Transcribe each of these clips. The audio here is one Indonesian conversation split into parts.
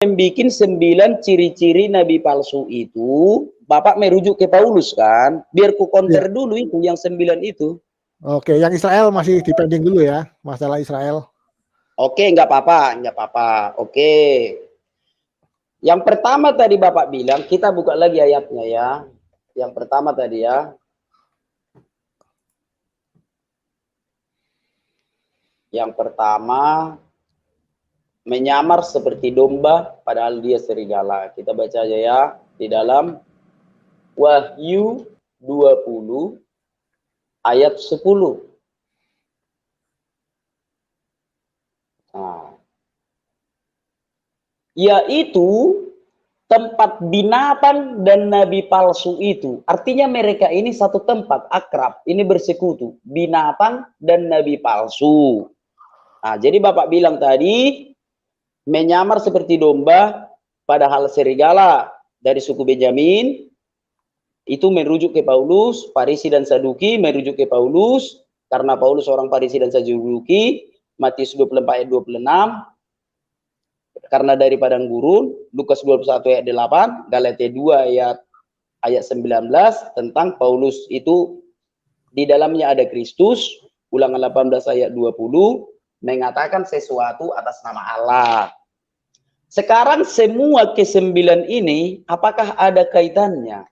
bikin 9 ciri-ciri nabi palsu itu, Bapak merujuk ke Paulus kan? Biar ku counter dulu itu yang 9 itu. Oke, yang Israel masih dipending dulu ya, masalah Israel. Oke, nggak apa-apa, nggak apa-apa. Oke. Yang pertama tadi Bapak bilang, kita buka lagi ayatnya ya. Yang pertama tadi ya. Yang pertama, menyamar seperti domba padahal dia serigala. Kita baca aja ya di dalam Wahyu 20 ayat 10. Nah, yaitu tempat binatang dan nabi palsu itu. Artinya mereka ini satu tempat, akrab, ini bersekutu, binatang dan nabi palsu. Nah, jadi Bapak bilang tadi menyamar seperti domba padahal serigala, dari suku Benyamin. Itu merujuk ke Paulus. Farisi dan Saduki merujuk ke Paulus, karena Paulus orang Farisi dan Saduki. Matius 24 ayat 26, karena dari padang gurun. Lukas 21 ayat 8, Galatia 2 ayat 19, tentang Paulus itu di dalamnya ada Kristus. Ulangan 18 ayat 20 mengatakan sesuatu atas nama Allah. Sekarang semua ke-9 ini apakah ada kaitannya?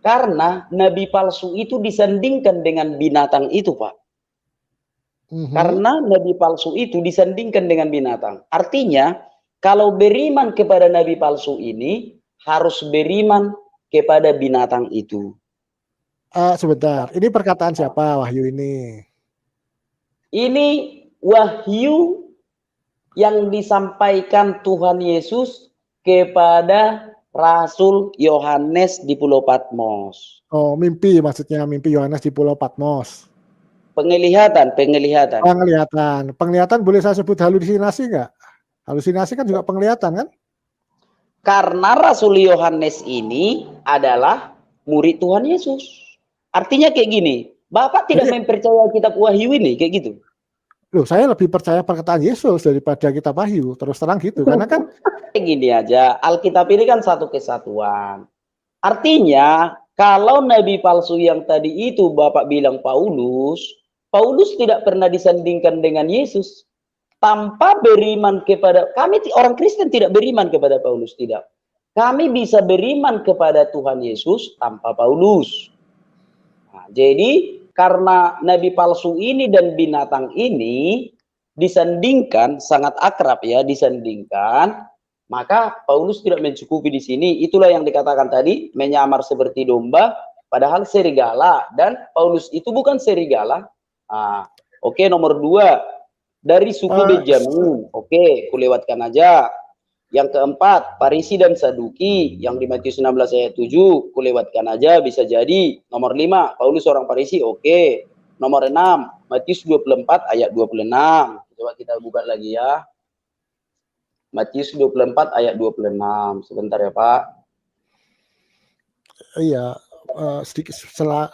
Karena nabi palsu itu disandingkan dengan binatang itu, Pak. Karena nabi palsu itu disandingkan dengan binatang. Artinya, kalau beriman kepada nabi palsu ini, harus beriman kepada binatang itu. Sebentar, ini perkataan siapa Wahyu ini? Ini wahyu yang disampaikan Tuhan Yesus kepada Rasul Yohanes di Pulau Patmos. Oh, mimpi maksudnya, mimpi Yohanes di Pulau Patmos. Penglihatan. Penglihatan boleh saya sebut halusinasi nggak? Halusinasi kan juga penglihatan kan? Karena Rasul Yohanes ini adalah murid Tuhan Yesus. Artinya kayak gini, Bapak tidak mempercayai kitab Wahyu ini, kayak gitu. Loh, saya lebih percaya perkataan Yesus daripada kitab Wahyu, terus terang gitu. Karena kan gini aja, Alkitab ini kan satu kesatuan. Artinya, kalau nabi palsu yang tadi itu Bapak bilang Paulus tidak pernah disandingkan dengan Yesus. Tanpa beriman kepada, kami orang Kristen tidak beriman kepada Paulus, tidak. Kami bisa beriman kepada Tuhan Yesus tanpa Paulus. Nah, jadi karena nabi palsu ini dan binatang ini disandingkan, sangat akrab ya, disandingkan, maka Paulus tidak mencukupi di sini. Itulah yang dikatakan tadi, menyamar seperti domba padahal serigala, dan Paulus itu bukan serigala. Nah, oke, nomor 2, dari suku Benyamin. Oke, kulewatkan aja. Yang keempat, Farisi dan Saduki, yang di Matius 16 ayat 7, kulewatkan aja, bisa jadi. Nomor 5, Paulus seorang Farisi, oke. Nomor 6, Matius 24 ayat 26. Coba kita buka lagi ya. Matius 24 ayat 26. Sebentar ya, Pak. Iya, sedikit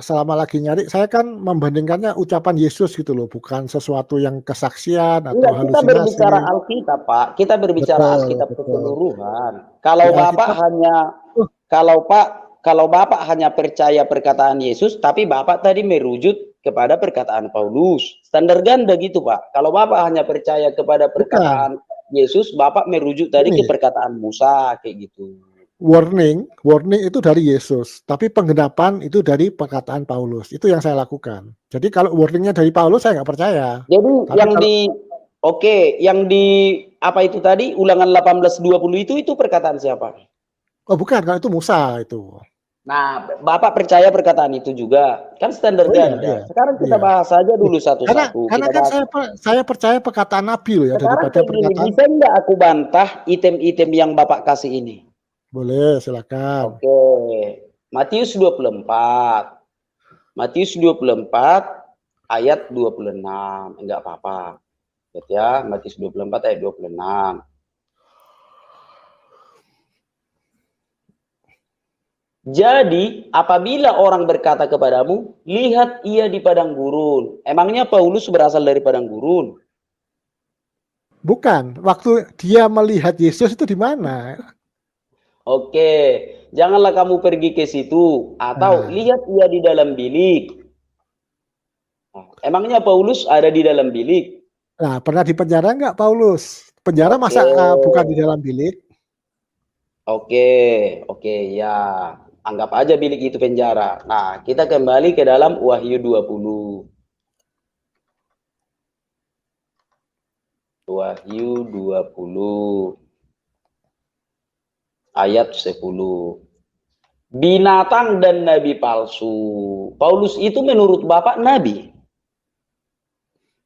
selama lagi nyari, saya kan membandingkannya ucapan Yesus gitu loh, bukan sesuatu yang kesaksian atau halusinasi. Kita berbicara Alkitab, Pak. Kita berbicara Alkitab keseluruhan. Kalau Bapak hanya percaya perkataan Yesus, tapi Bapak tadi merujuk kepada perkataan Paulus. Standar ganda gitu, Pak. Kalau Bapak hanya percaya kepada perkataan Yesus, Bapak merujuk tadi ke perkataan Musa, kayak gitu. Warning itu dari Yesus, tapi penggenapan itu dari perkataan Paulus. Itu yang saya lakukan. Jadi kalau warningnya dari Paulus, saya nggak percaya. Jadi tapi yang di apa itu tadi, Ulangan 18:20 itu perkataan siapa? Oh bukan, kalau itu Musa itu. Nah, Bapak percaya perkataan itu juga, kan standar ganda. Iya. Sekarang kita bahas saja dulu satu-satu. Karena kan saya percaya perkataan Nabi loh ya, daripada perkataan. Bisa nggak aku bantah item-item yang Bapak kasih ini? Boleh, silakan. Oke. Matius 24. Matius 24 ayat 26. Enggak apa-apa. Lihat ya, Matius 24 ayat 26. Jadi, apabila orang berkata kepadamu, lihat ia di padang gurun. Emangnya Paulus berasal dari padang gurun? Bukan, waktu dia melihat Yesus itu di mana? Oke, janganlah kamu pergi ke situ atau Nah, lihat ia di dalam bilik. Nah, emangnya Paulus ada di dalam bilik? nah pernah di penjara nggak Paulus? Penjara Oke, masa bukan di dalam bilik? oke, oke, ya. Anggap aja bilik itu penjara. Nah, kita kembali ke dalam Wahyu 20. Wahyu 20 ayat 10. Binatang dan nabi palsu. Paulus itu menurut Bapak nabi.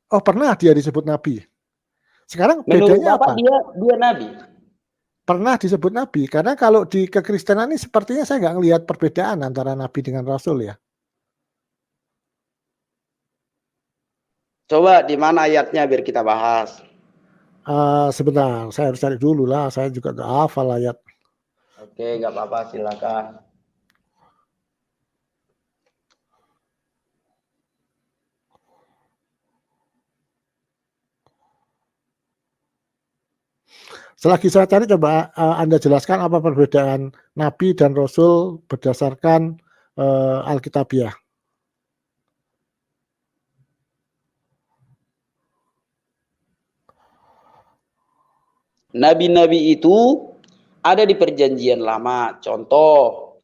Oh, pernah dia disebut nabi. Sekarang Menurut bedanya Bapak apa? dia nabi. Pernah disebut nabi, karena kalau di kekristenan ini sepertinya saya nggak ngelihat perbedaan antara nabi dengan rasul ya. Coba di mana ayatnya biar kita bahas. Sebentar, saya harus cari dulu lah. Saya juga nggak hafal ayat. Oke, nggak apa-apa, silakan. Selagi saya cari, coba Anda jelaskan apa perbedaan nabi dan rasul berdasarkan Alkitabiah. Nabi-nabi itu ada di perjanjian lama. Contoh,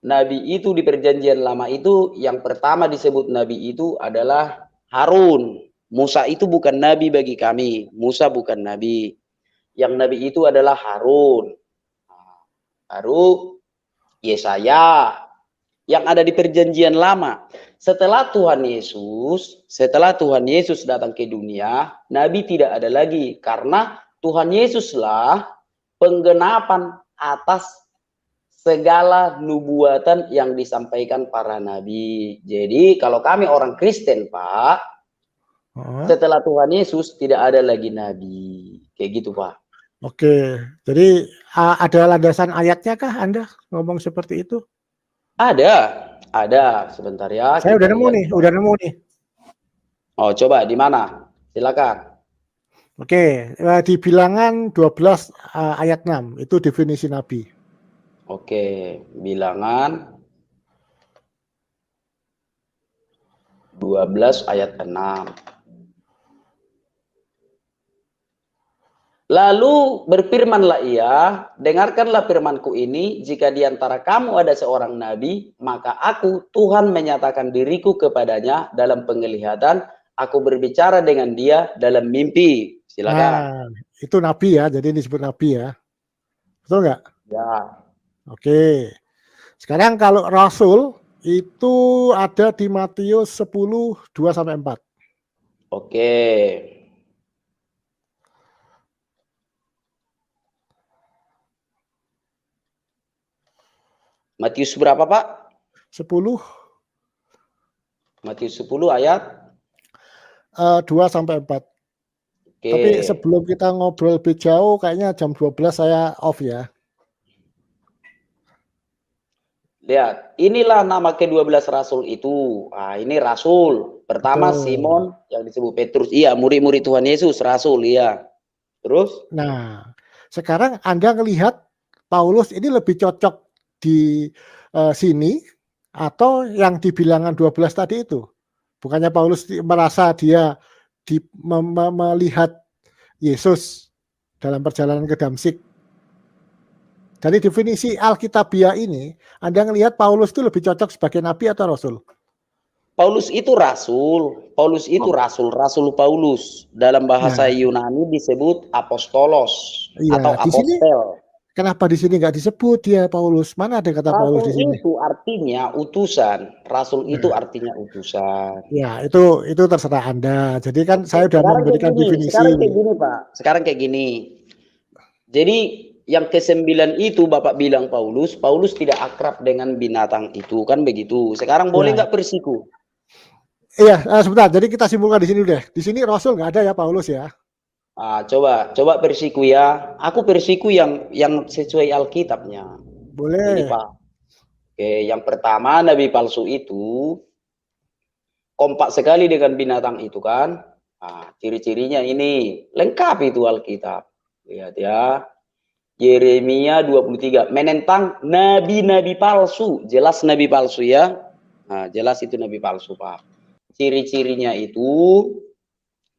nabi itu di perjanjian lama itu yang pertama disebut nabi itu adalah Harun. Musa itu bukan nabi bagi kami. Musa bukan nabi. Yang nabi itu adalah Harun. Baru Yesaya yang ada di perjanjian lama. Setelah Tuhan Yesus datang ke dunia, nabi tidak ada lagi karena Tuhan Yesuslah penggenapan atas segala nubuatan yang disampaikan para nabi. Jadi kalau kami orang Kristen, Pak, setelah Tuhan Yesus tidak ada lagi nabi. Kayak gitu, Pak. Oke, jadi ada landasan ayatnya kah Anda ngomong seperti itu? Ada. Sebentar ya, Saya kita udah nemu lihat. nih, udah nemu nih. Oh, coba di mana? Silakan. Oke, di Bilangan 12 ayat 6 itu definisi nabi. Oke, Bilangan 12 ayat 6. Lalu berfirmanlah ia, dengarkanlah firmanku ini, jika di antara kamu ada seorang nabi, maka aku, Tuhan menyatakan diriku kepadanya dalam penglihatan, aku berbicara dengan dia dalam mimpi. Silakan. Nah, itu nabi ya, jadi disebut nabi ya. Betul nggak? Ya, Oke. Sekarang kalau rasul itu ada di Matius 10, 2-4. oke. Matius berapa, Pak? 10, Matius 10 ayat 2-4. oke. Tapi sebelum kita ngobrol lebih jauh, kayaknya jam 12 saya off ya. Lihat, inilah nama ke-12 rasul itu. Nah, ini rasul. Pertama Betul. Simon yang disebut Petrus. Iya, murid-murid Tuhan Yesus, rasul, iya. Terus? Nah, sekarang Anda melihat Paulus ini lebih cocok di sini atau yang di Bilangan 12 tadi itu? Bukannya Paulus merasa dia melihat Yesus dalam perjalanan ke Damsik. Dari definisi Alkitabiah ini, Anda melihat Paulus itu lebih cocok sebagai nabi atau rasul? Paulus itu rasul. Paulus itu rasul, rasul Paulus. Dalam bahasa Nah, Yunani disebut apostolos atau iya, di sini apostel. kenapa di sini nggak disebut dia Paulus? Mana ada kata Paulus Rasul di sini? itu artinya utusan. Rasul itu Nah, artinya utusan. ya itu terserah Anda. Jadi kan Oke, saya sudah memberikan definisi. sekarang kayak gini, Pak. Sekarang kayak gini. Jadi yang ke-9 itu Bapak bilang Paulus tidak akrab dengan binatang itu, kan begitu. Sekarang boleh Ya, nggak bersiku? iya, sebentar. Jadi kita simpulkan di sini deh. Di sini Rasul nggak ada ya Paulus ya. Ah, coba bersiku ya. Aku bersiku yang sesuai Alkitabnya. Ini Boleh. Pak. Oke, yang pertama nabi palsu itu kompak sekali dengan binatang itu kan. Ciri-cirinya ini lengkap itu Alkitab. Lihat ya. Yeremia 23 menentang nabi-nabi palsu, jelas nabi palsu ya. Jelas itu nabi palsu, Pak. Ciri-cirinya itu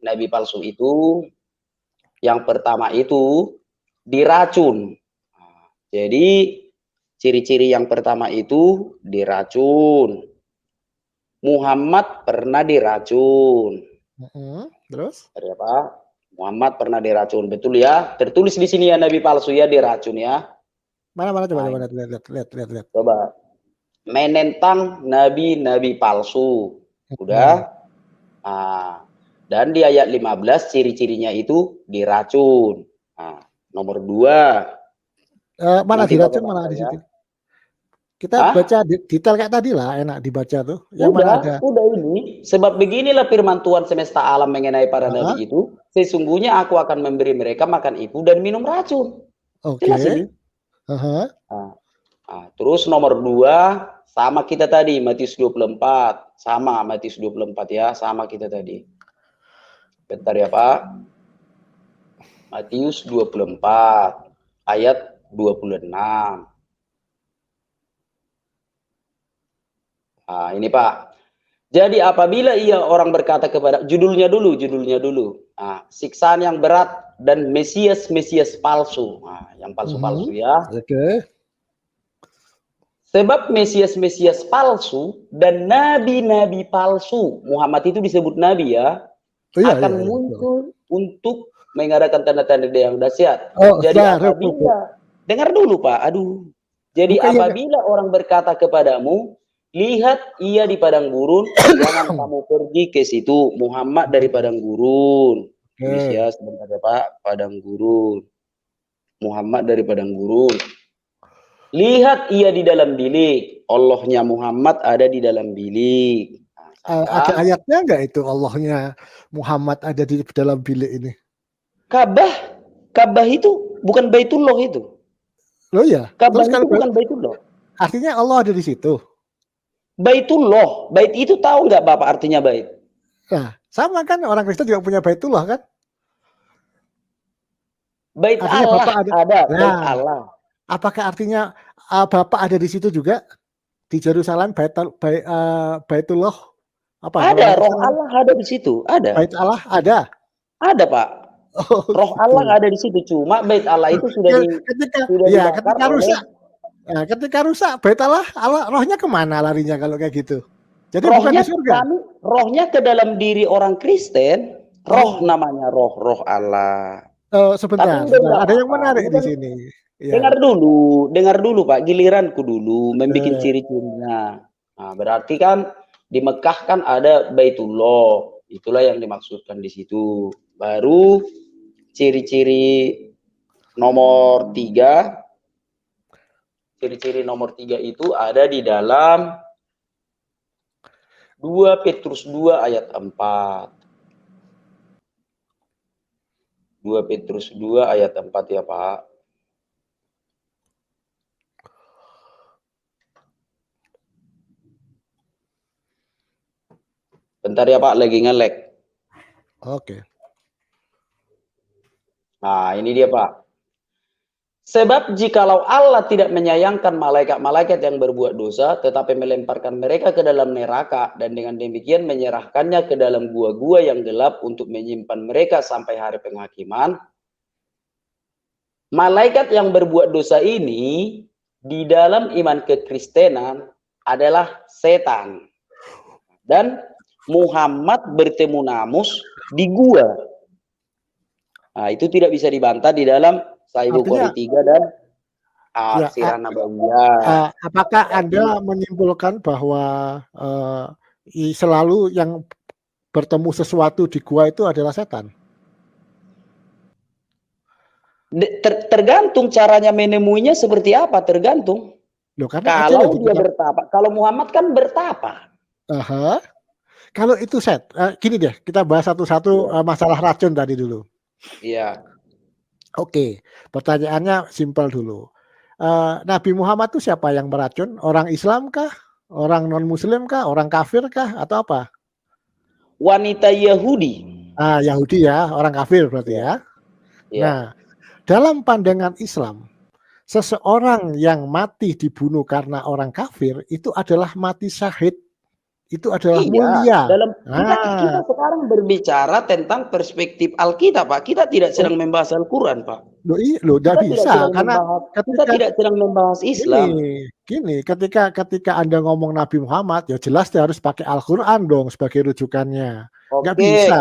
nabi palsu itu yang pertama itu diracun. Jadi ciri-ciri yang pertama itu diracun. Muhammad pernah diracun. Terus? Apa? Muhammad pernah diracun, betul ya? Tertulis di sini ya nabi palsu ya diracun ya. Mana coba lihat. Coba. Menentang nabi-nabi palsu. Udah. Dan di ayat 15 ciri-cirinya itu diracun. Nomor 2. Mana diracun mana di situ? Kita baca detail kayak tadi lah, enak dibaca tuh. Yang mana ada? Udah ini. Sebab beginilah firman Tuhan semesta alam mengenai para nabi itu. Sesungguhnya aku akan memberi mereka makan ibu dan minum racun. Jelas ini. Terus nomor 2 sama kita tadi Matius 24. Sama Matius 24 ya. Sama kita tadi. Bentar ya Pak. Matius 24 ayat 26. Ini Pak. Jadi apabila ia orang berkata kepada judulnya dulu. Siksaan yang berat dan Mesias palsu. Yang palsu-palsu ya. Sebab Mesias palsu dan nabi-nabi palsu. Muhammad itu disebut nabi ya. Akan muncul untuk mengadakan tanda-tanda yang dahsyat. Jadi apabila dengar dulu Pak. Jadi apabila orang berkata kepadamu, lihat ia di padang gurun, jangan kamu pergi ke situ. Muhammad dari padang gurun. Ya, sebentar ya Pak, padang gurun. Muhammad dari padang gurun. Lihat ia di dalam bilik. Allahnya Muhammad ada di dalam bilik. Ada ayatnya enggak itu Allahnya Muhammad ada di dalam bilik ini? Ka'bah itu bukan Baitullah itu. Loh ya? Ka'bah itu bukan Baitullah. Artinya Allah ada di situ. Baitullah, bait itu tahu nggak Bapak artinya bait? Nah, sama kan orang Kristen juga punya Baitullah kan? Bait Allah ada. Bait Allah. Apakah artinya Bapak ada di situ juga di Yerusalem Baitullah? Apa? Ada, Roh Allah ada di situ, ada. Bait Allah ada. Ada Pak. Roh Allah ada di situ, cuma Bait Allah itu sudah ketika rusak. Nah, ketika rusak, Bait Allah rohnya kemana larinya kalau kayak gitu? Jadi rohnya bukan di surga. Rohnya ke dalam diri orang Kristen, namanya roh Allah. Sebentar, ada yang menarik di sini. Ya. Dengar dulu Pak, giliranku dulu membuat ciri-cirinya. Nah, berarti kan di Mekah kan ada Baitullah, itulah yang dimaksudkan di situ. Baru ciri-ciri nomor 3. Ciri-ciri nomor 3 itu ada di dalam 2 Petrus 2 ayat 4. 2 Petrus 2 ayat 4 ya Pak. Bentar ya Pak, lagi nge-lag. Oke. Nah, ini dia Pak. Sebab jikalau Allah tidak menyayangkan malaikat-malaikat yang berbuat dosa, tetapi melemparkan mereka ke dalam neraka, dan dengan demikian menyerahkannya ke dalam gua-gua yang gelap untuk menyimpan mereka sampai hari penghakiman, malaikat yang berbuat dosa ini di dalam iman kekristenan adalah setan. Dan Muhammad bertemu Namus di gua. Nah, itu tidak bisa dibantah di dalam Sahih Bukhari 3 dan Sirah Nabawiyah. Apakah Anda menyimpulkan bahwa selalu yang bertemu sesuatu di gua itu adalah setan? Tergantung caranya menemuinya seperti apa, tergantung. Loh, kalau dia bertapa, kalau Muhammad kan bertapa. Kalau itu gini deh, kita bahas satu-satu masalah racun tadi dulu. Iya. Oke, pertanyaannya simpel dulu. Nabi Muhammad itu siapa yang meracun? Orang Islam kah? Orang non-Muslim kah? Orang kafir kah? Atau apa? Wanita Yahudi. Yahudi ya, orang kafir berarti Ya. ya. Ya. Nah, dalam pandangan Islam, seseorang yang mati dibunuh karena orang kafir itu adalah mati syahid. Itu adalah Iya, mulia. dalam kita sekarang berbicara tentang perspektif Alkitab, Pak. Kita tidak sedang membahas Al-Quran, Pak. Nggak bisa karena Kita tidak sedang membahas Islam. Gini, ketika Anda ngomong Nabi Muhammad, ya jelas dia harus pakai Al-Quran dong sebagai rujukannya. Nggak Oke, bisa.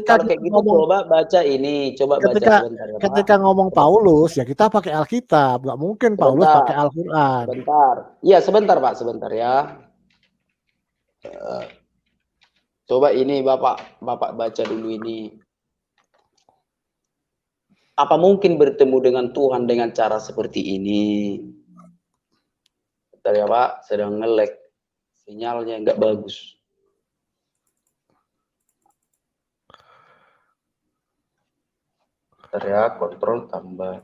kalau kayak gitu coba baca ini, coba baca sebentar ya, Pak. Ketika ngomong Paulus, ya kita pakai Alkitab. Nggak mungkin Paulus pakai Al-Quran. Sebentar. Iya, sebentar, Pak. Sebentar ya. Coba ini Bapak baca dulu ini. Apa mungkin bertemu dengan Tuhan dengan cara seperti ini? Bentar ya, Pak. Sedang nge-lag. Sinyalnya nggak bagus. Bentar ya, kontrol tambah.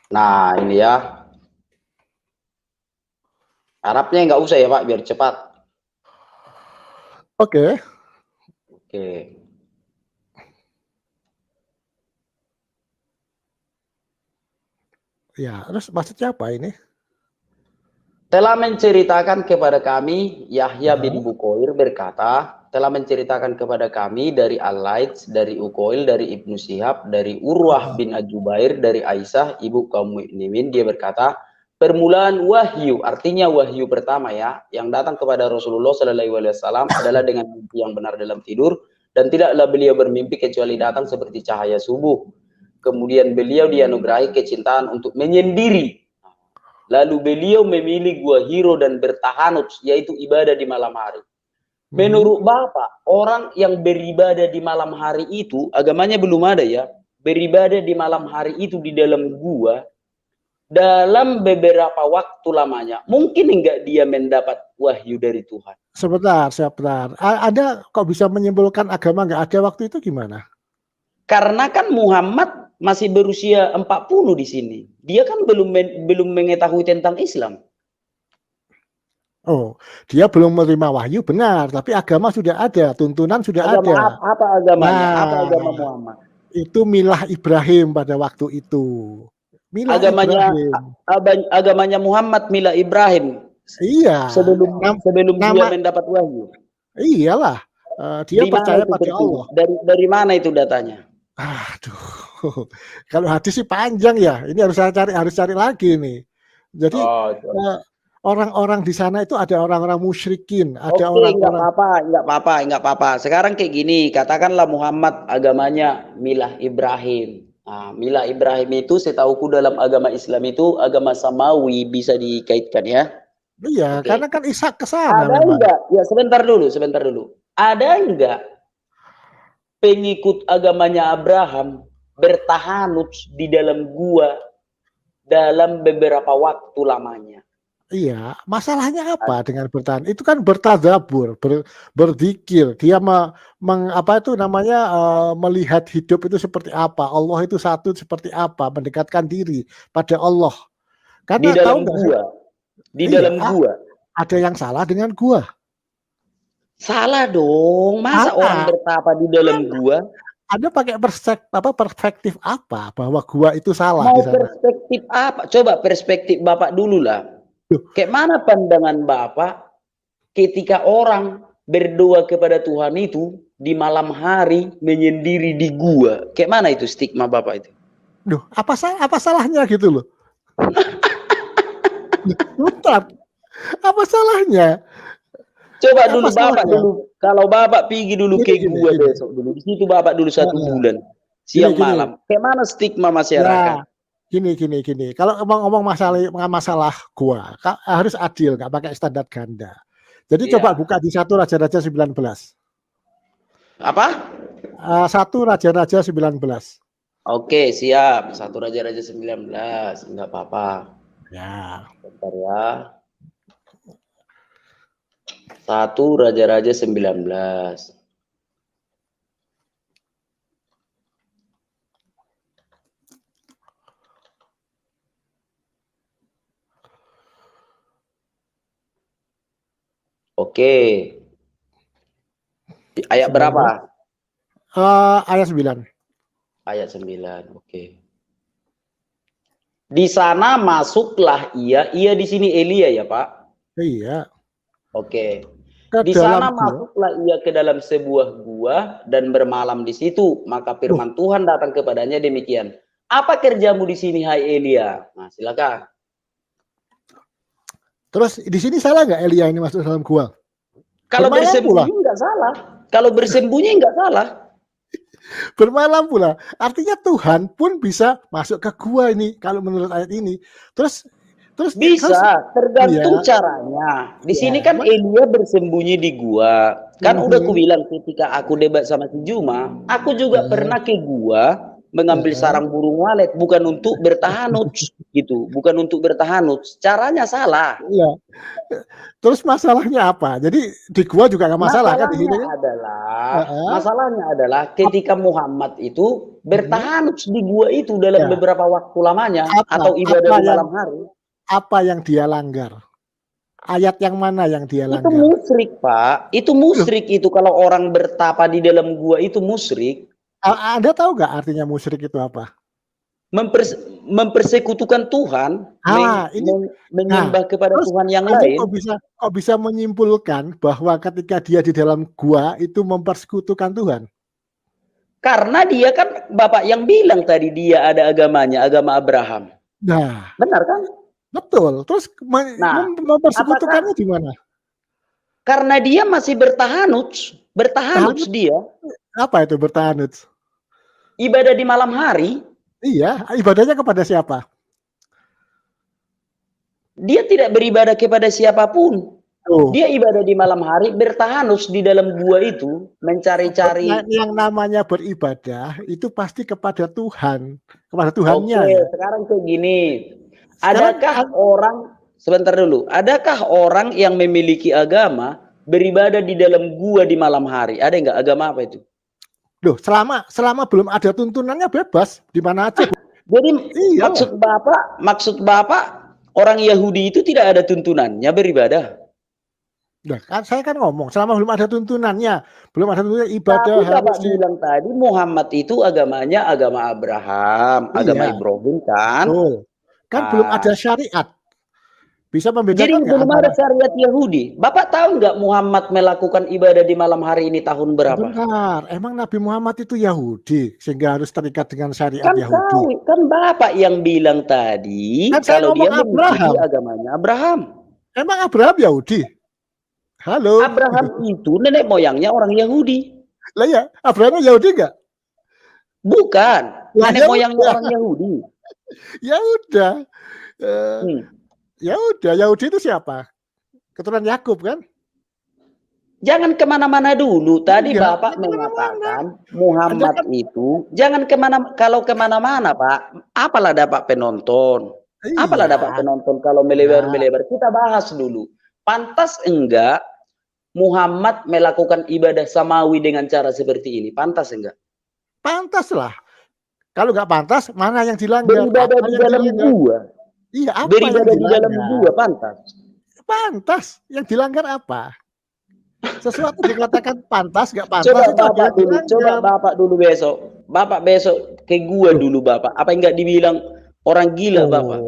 Nah, ini ya. Arabnya nggak usah ya, Pak, biar cepat. Oke. Ya, terus maksudnya apa ini? Telah menceritakan kepada kami, Yahya bin Bukoir berkata, telah menceritakan kepada kami dari Al-Laits, dari Ukoil, dari Ibnu Syihab, dari Urwah bin Ajubair, dari Aisyah, ibu kaum mukminin, dia berkata, permulaan wahyu, artinya wahyu pertama ya, yang datang kepada Rasulullah SAW adalah dengan mimpi yang benar dalam tidur, dan tidaklah beliau bermimpi kecuali datang seperti cahaya subuh. Kemudian beliau dianugerahi kecintaan untuk menyendiri. Lalu beliau memilih gua hiro dan bertahanut, yaitu ibadah di malam hari. Menurut Bapak, orang yang beribadah di malam hari itu, agamanya belum ada ya, beribadah di malam hari itu di dalam gua, dalam beberapa waktu lamanya, mungkin enggak dia mendapat wahyu dari Tuhan? Sebentar. Anda kok bisa menyimpulkan agama nggak ada waktu itu gimana? Karena kan Muhammad masih berusia 40 di sini. Dia kan belum mengetahui tentang Islam. Oh, dia belum menerima wahyu benar, tapi agama sudah ada, tuntunan sudah ada. Apa agamanya? Nah, Apa agama Muhammad? itu milah Ibrahim pada waktu itu. Milah Ibrahim. Agamanya Muhammad milah Ibrahim. Iya. Sebelum dia mendapat wahyu. Iyalah. Dia percaya pada Allah. Dari mana itu datanya? Aduh. Kalau hadis sih panjang ya. Ini harus cari lagi nih. Jadi orang-orang di sana itu ada orang-orang musyrikin, ada enggak apa-apa. Sekarang kayak gini, katakanlah Muhammad agamanya milah Ibrahim. Nah, milah Ibrahim itu setahuku dalam agama Islam itu agama samawi, bisa dikaitkan ya. Iya, karena kan Ishak ke sana ada memang. Enggak? Ya sebentar dulu. Ada enggak pengikut agamanya Abraham bertahanut di dalam gua dalam beberapa waktu lamanya? Iya, masalahnya apa dengan bertahan? Itu kan bertadabbur, berzikir. Dia melihat hidup itu seperti apa, Allah itu satu seperti apa, mendekatkan diri pada Allah. Karena di dalam gua. Dalam gua. Ada yang salah dengan gua. Salah dong. Masa orang bertapa di dalam gua? Anda pakai perspektif apa bahwa gua itu salah di sana? Perspektif apa? Coba perspektif Bapak dulu lah. Kayak mana pandangan Bapak ketika orang berdoa kepada Tuhan itu di malam hari menyendiri di gua? Kayak mana itu stigma Bapak itu? Duh, apa salahnya gitu loh? Hutan. Apa salahnya? Coba dulu Bapak dulu, kalau Bapak pergi dulu ke gua besok dulu, di situ Bapak dulu 1 bulan, siang malam. Kayak mana stigma masyarakat? Ya, gini. Kalau ngomong masalah gua, harus adil, nggak pakai standar ganda. Jadi coba buka di 1 Raja-Raja 19. Apa? 1 Raja-Raja 19. Oke, siap. 1 Raja-Raja 19, enggak apa-apa. Ya. Bentar ya. 1 Raja-Raja 19. Oke. Ayat berapa? Ayat 9. Ayat 9. Oke. Di sana masuklah ia di sini Elia ya, Pak. Iya, Oke. ke Di dalam sana gua. masuklah ia ke dalam sebuah gua dan bermalam di situ. Maka Loh, firman Tuhan datang kepadanya demikian. Apa kerjamu di sini, hai Elia? Nah, silakan. terus di sini salah nggak Elia ini masuk dalam gua? Kalau Bermalam pula. bersembunyi nggak salah. Kalau bersembunyi nggak salah. Bermalam pula. Artinya Tuhan pun bisa masuk ke gua ini kalau menurut ayat ini. Terus Bisa, tergantung iya, caranya. Di sini iya. kan Elia bersembunyi di gua. Kan udah aku Mhm, bilang ketika aku debat sama si Juma, aku juga heeh, pernah ke gua mengambil heeh. sarang burung walet, bukan untuk bertahanut gitu, bukan untuk bertahanut. Caranya salah. Iya. Terus masalahnya apa? Jadi di gua juga nggak masalah kan di sini kan? Heeh. Masalahnya adalah ketika Muhammad itu Mhm. bertahanut di gua itu dalam Ya, beberapa waktu lamanya apa atau ibadah apa di yang malam hari. apa yang dia langgar? Ayat yang mana yang dia Itu langgar? musyrik, Pak. Itu Loh, musyrik itu kalau orang bertapa di dalam gua itu musyrik. Anda tahu nggak artinya musyrik itu apa? Mempers mempersekutukan Tuhan, Ini nah, menyembah kepada terus Tuhan yang Anda lain. kok bisa menyimpulkan bahwa ketika dia di dalam gua itu mempersekutukan Tuhan? Karena dia kan Bapak yang bilang tadi dia ada agamanya, agama Abraham. Nah, Benar kan? betul. Terus Nah, mempersekutukannya apakah di mana? karena dia masih bertahanut Tahanut dia, apa itu bertahanut? ibadah di malam hari, Iya, ibadahnya kepada siapa? dia tidak beribadah kepada siapapun. Tuh, Dia ibadah di malam hari, bertahanus di dalam gua itu, mencari-cari. yang namanya beribadah itu pasti kepada Tuhan, kepada Tuhannya Oke, ya. sekarang kayak gini. Sekarang Adakah orang, sebentar dulu, adakah orang yang memiliki agama beribadah di dalam gua di malam hari? Ada nggak agama apa itu? loh, selama belum ada tuntunannya bebas di mana aja. Jadi Iyalah. maksud Bapak orang Yahudi itu tidak ada tuntunannya beribadah. Nah, kan saya kan ngomong selama belum ada tuntunannya, ibadah Tapi harus Bapak bilang tadi Muhammad itu agamanya agama Abraham, agama iya, Ibrahim kan? betul. Kan belum Ah, ada syariat. Bisa jadi membedakan nggak belum antara ada syariat Yahudi. Bapak tahu nggak Muhammad melakukan ibadah di malam hari ini tahun berapa? sebentar, emang Nabi Muhammad itu Yahudi sehingga harus terikat dengan syariat Kan Yahudi? tahu, kan Bapak yang bilang tadi Kan saya kalau dia ngomong mengikuti Abraham. agamanya Abraham. Emang Abraham Yahudi? Halo. Abraham itu nenek moyangnya orang Yahudi. Lah ya, Abraham Yahudi nggak? Bukan, Lah nenek ya moyangnya udah, orang Yahudi. ya udah. Eh, Hmm. ya udah, Yahudi itu siapa? Keturunan Yakub kan? Jangan kemana-mana dulu. Tadi Iya, ya Bapak kemana-mana. mengatakan Anda Muhammad kan itu jangan kalau kemana-mana Pak. Apalah dapat penonton? Apalah dapat iya, penonton kalau ya, melebar-melebar? Kita bahas dulu. Pantas enggak Muhammad melakukan ibadah samawi dengan cara seperti ini? Pantas enggak? pantas lah. Kalau nggak pantas, mana yang dilanggar? Beribadah Apa di yang dalam dilanggar? gua. Iya, apa yang Beribadah di dalam gua dilanggar? pantas. Pantas. Yang dilanggar apa? Sesuatu dikatakan pantas, nggak pantas Coba itu ada Bapak yang dulu, coba dilanggar. Bapak dulu besok. Bapak besok ke gua Loh, dulu Bapak. Apa enggak dibilang orang gila Bapak?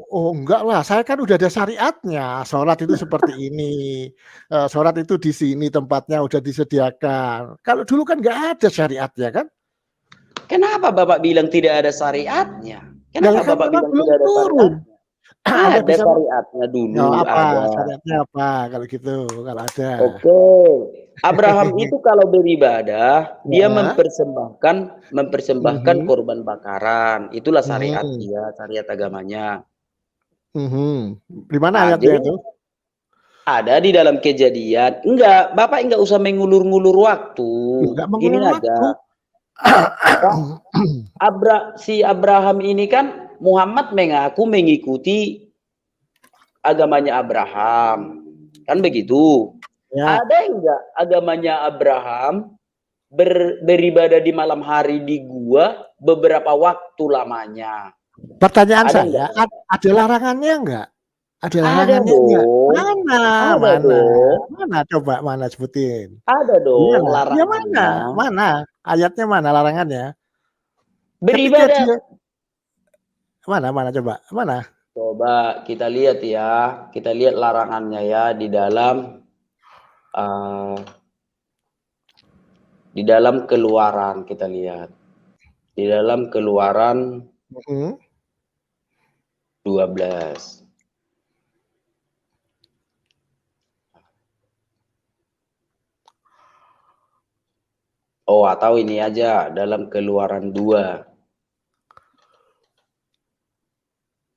enggak lah. Saya kan udah ada syariatnya. Sholat itu seperti ini. Sholat itu di sini tempatnya udah disediakan. Kalau dulu kan nggak ada syariatnya kan? Kenapa Bapak bilang tidak ada syariatnya? Nah, Kenapa kan Bapak memang bilang belum tidak ada turun. syariatnya? Anda Ada bisa syariatnya dulu, apa? ada. Syariatnya apa kalau gitu? Kalau ada. Oke. Abraham itu kalau beribadah, dia Ya. mempersembahkan Mhm, korban bakaran. Itulah syariat mhm, dia, syariat agamanya. mhm. Di mana Nah, ayatnya jadi itu? ada di dalam Kejadian. Enggak, Bapak enggak usah mengulur-ngulur waktu. Loh, nggak Gini mengulur waktu. aja. Pak, si Abraham ini kan Muhammad mengaku mengikuti agamanya Abraham. Kan begitu. Ya, Ada enggak agamanya Abraham beribadah di malam hari di gua beberapa waktu lamanya? pertanyaan Ada saya, enggak? ada larangannya enggak? Ada Ada larangannya enggak? dong. Mana Ada mana dong. mana coba, mana sebutin? Ada dong Gimana? Ya mana? larangannya. Mana? Ayatnya mana larangannya? Ketika Beribadah. dia mana coba? Mana? Coba kita lihat ya. Kita lihat larangannya ya di dalam Keluaran kita lihat. Di dalam Keluaran Mhm. 12. Oh, atau ini aja dalam Keluaran 2.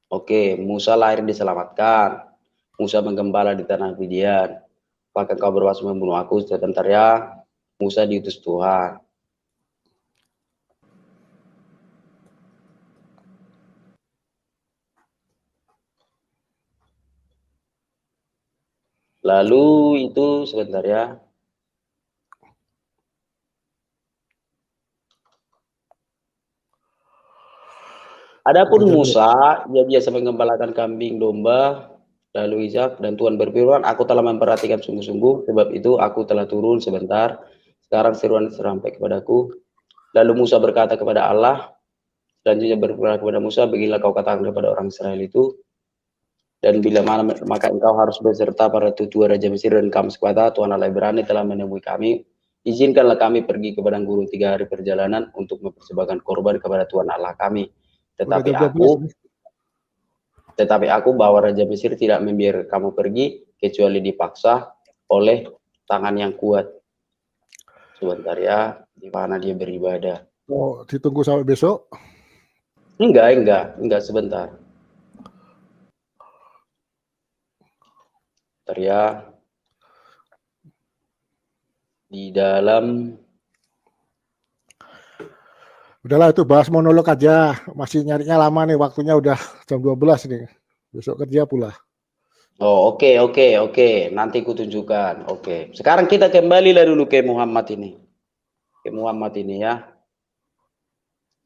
Oke, Musa lahir diselamatkan. Musa menggembala di tanah Midian. Apakah kau bermaksud membunuh aku? Sebentar ya. Musa diutus Tuhan. Lalu itu sebentar ya. Adapun Musa, dia biasa mengembalakan kambing domba, lalu Ishak, dan Tuhan berfirman, aku telah memperhatikan sungguh-sungguh, sebab itu aku telah turun sebentar. Sekarang seruan sampai kepadaku. Lalu Musa berkata kepada Allah, selanjutnya berkata kepada Musa, beginilah kau katakan kepada orang Israel itu, dan bila mana maka engkau harus beserta para tutua Raja Mesir dan kamu sekata, Tuhan Allah Ibrani telah menemui kami. Izinkanlah kami pergi ke padang gurun 3 hari perjalanan untuk mempersembahkan korban kepada Tuhan Allah kami. Tetapi aku bahwa Raja Mesir tidak membiarkan kamu pergi kecuali dipaksa oleh tangan yang kuat. Sebentar ya, di mana dia beribadah. Oh, ditunggu sampai besok? Enggak, sebentar. Sebentar ya. Di dalam Udahlah itu bahas monolog aja. Masih nyarinya lama nih, waktunya udah jam 12 nih. Besok kerja pula. Oh, oke. Nanti kutunjukkan. Oke. Sekarang kita kembalilah dulu ke Muhammad ini. Ke Muhammad ini ya.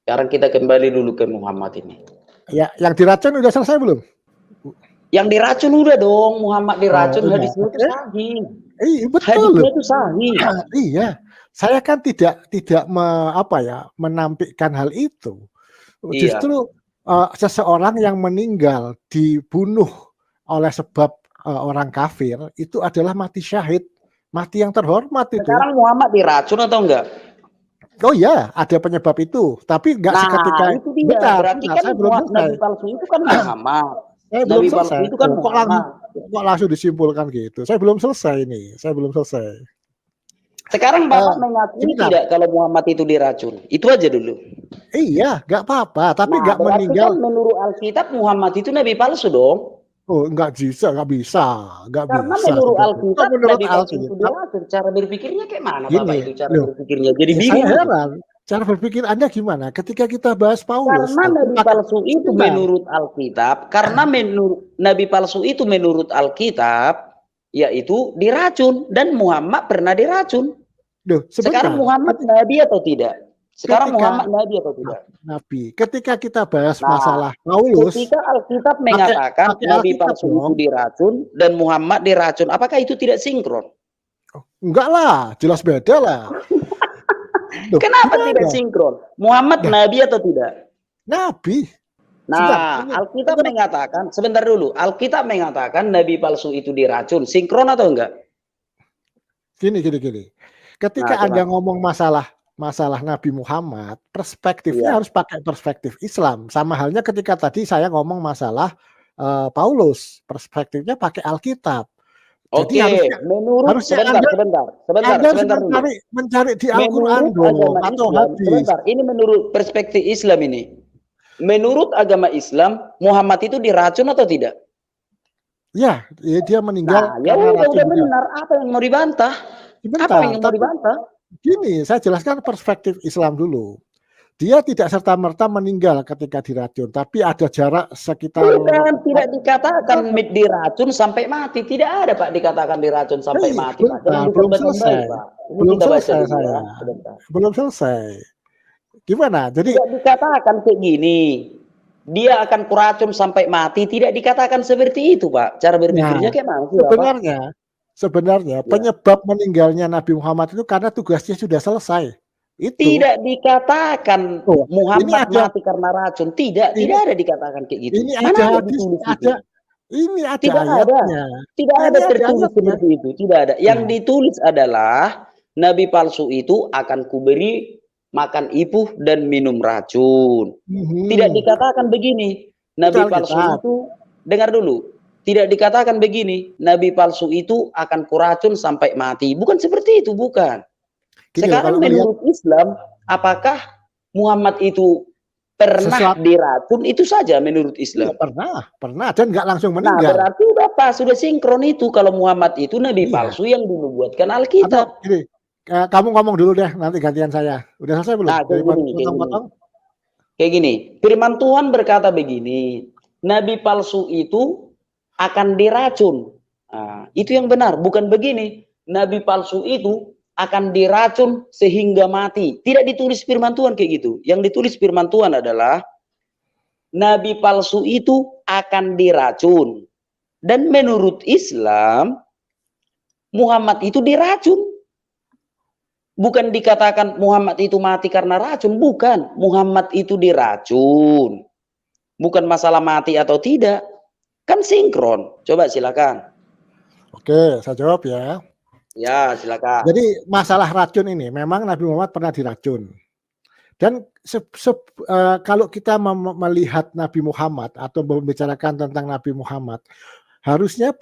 Sekarang kita kembali dulu ke Muhammad ini. Ya, yang diracun udah selesai belum? Yang diracun udah dong. Muhammad diracun, hadisnya itu sahih. Betul. Hadisnya itu sahih. Iya. Saya kan tidak menampilkan hal itu. Justru seseorang yang meninggal dibunuh oleh sebab orang kafir itu adalah mati syahid, mati yang terhormat itu. Sekarang Muhammad diracun atau enggak? Oh ya, ada penyebab itu, tapi enggak seketika. Itu dia. Berarti kan Nabi palsu itu kan Muhammad. Nabi palsu itu kan Muhammad. Kok langsung disimpulkan gitu? Saya belum selesai ini. Sekarang Bapak mengakui tidak kalau Muhammad itu diracun? Itu aja dulu. Iya, nggak apa-apa, tapi nggak meninggal. Kan menurut Alkitab Muhammad itu nabi palsu dong. Oh, nggak bisa. Karena menurut Alkitab nabi palsu itu diracun. Cara berpikirnya kayak mana Bapak itu cara berpikirnya? Jadi bingung. Saya heran. Cara berpikir Anda gimana? Ketika kita bahas Paulus. Karena nabi palsu itu menurut Alkitab, nabi palsu itu menurut Alkitab, yaitu diracun, dan Muhammad pernah diracun. Sekarang Muhammad nabi atau tidak? Muhammad nabi atau tidak? Nabi. Ketika kita bahas masalah Paulus, ketika Alkitab mengatakan nabi palsu itu diracun dan Muhammad diracun, apakah itu tidak sinkron? Enggak lah, jelas beda lah. Kenapa tidak sinkron? Muhammad nabi atau tidak? Nabi. Alkitab mengatakan, sebentar dulu, Alkitab mengatakan nabi palsu itu diracun, sinkron atau enggak? Gini. Ketika Anda ngomong masalah Nabi Muhammad, perspektifnya harus pakai perspektif Islam. Sama halnya ketika tadi saya ngomong masalah Paulus, perspektifnya pakai Alkitab. Oke, sebentar mencari di Al-Quran dulu atau hadis. Sebentar, ini menurut perspektif Islam ini. Menurut agama Islam, Muhammad itu diracun atau tidak? Ya, dia meninggal. Ya udah benar. Apa yang mau dibantah? Gini, saya jelaskan perspektif Islam dulu. Dia tidak serta-merta meninggal ketika diracun, tapi ada jarak sekitar. Tidak dikatakan diracun sampai mati. Tidak ada Pak dikatakan diracun sampai mati. Belum selesai. Gimana? Jadi tidak dikatakan kayak gini. dia akan kuracun sampai mati, tidak dikatakan seperti itu, Pak. Cara berpikirnya Nah, kayak mana sih, Bapak? sebenarnya Ya. penyebab meninggalnya Nabi Muhammad itu karena tugasnya sudah selesai. Itu. Tidak dikatakan Oh, ini Muhammad ada mati karena racun. Tidak, ini tidak ada dikatakan kayak gitu. ini Mana ada ada hadis, ditulis itu? ini ada Tidak ada. ayatnya. Tidak Nah, ada ini ada tertulis ayatnya. seperti itu. Tidak ada. Yang Nah, ditulis adalah nabi palsu itu akan kuberi makan ipuh dan minum racun. Tidak dikatakan begini. itu Nabi palsu Alkitab. itu, dengar dulu. Tidak dikatakan begini. Nabi palsu itu akan kuracun sampai mati. Bukan seperti itu, bukan. Gini loh, kalau Sekarang menurut Islam, apakah Muhammad itu pernah sesuatu diracun? Itu saja menurut iya, Islam. pernah dan nggak langsung Nah, meninggal. berarti Bapak sudah sinkron itu kalau Muhammad itu nabi Iya. palsu yang dinubuatkan Atau Alkitab. gini, kamu ngomong dulu deh, nanti gantian saya. Udah selesai belum? Nah, Daripada potong-potong. kayak gini. Firman Tuhan berkata begini, nabi palsu itu akan diracun. Nah, itu yang benar, bukan begini. Nabi palsu itu akan diracun sehingga mati. Tidak ditulis firman Tuhan kayak gitu. Yang ditulis firman Tuhan adalah nabi palsu itu akan diracun. Dan menurut Islam, Muhammad itu diracun. Bukan dikatakan Muhammad itu mati karena racun, bukan. Muhammad itu diracun. Bukan masalah mati atau tidak. Kan sinkron. Coba silakan. Oke, saya jawab ya. Ya, silakan. Jadi masalah racun ini memang Nabi Muhammad pernah diracun. Dan kalau kita melihat Nabi Muhammad atau membicarakan tentang Nabi Muhammad, harusnya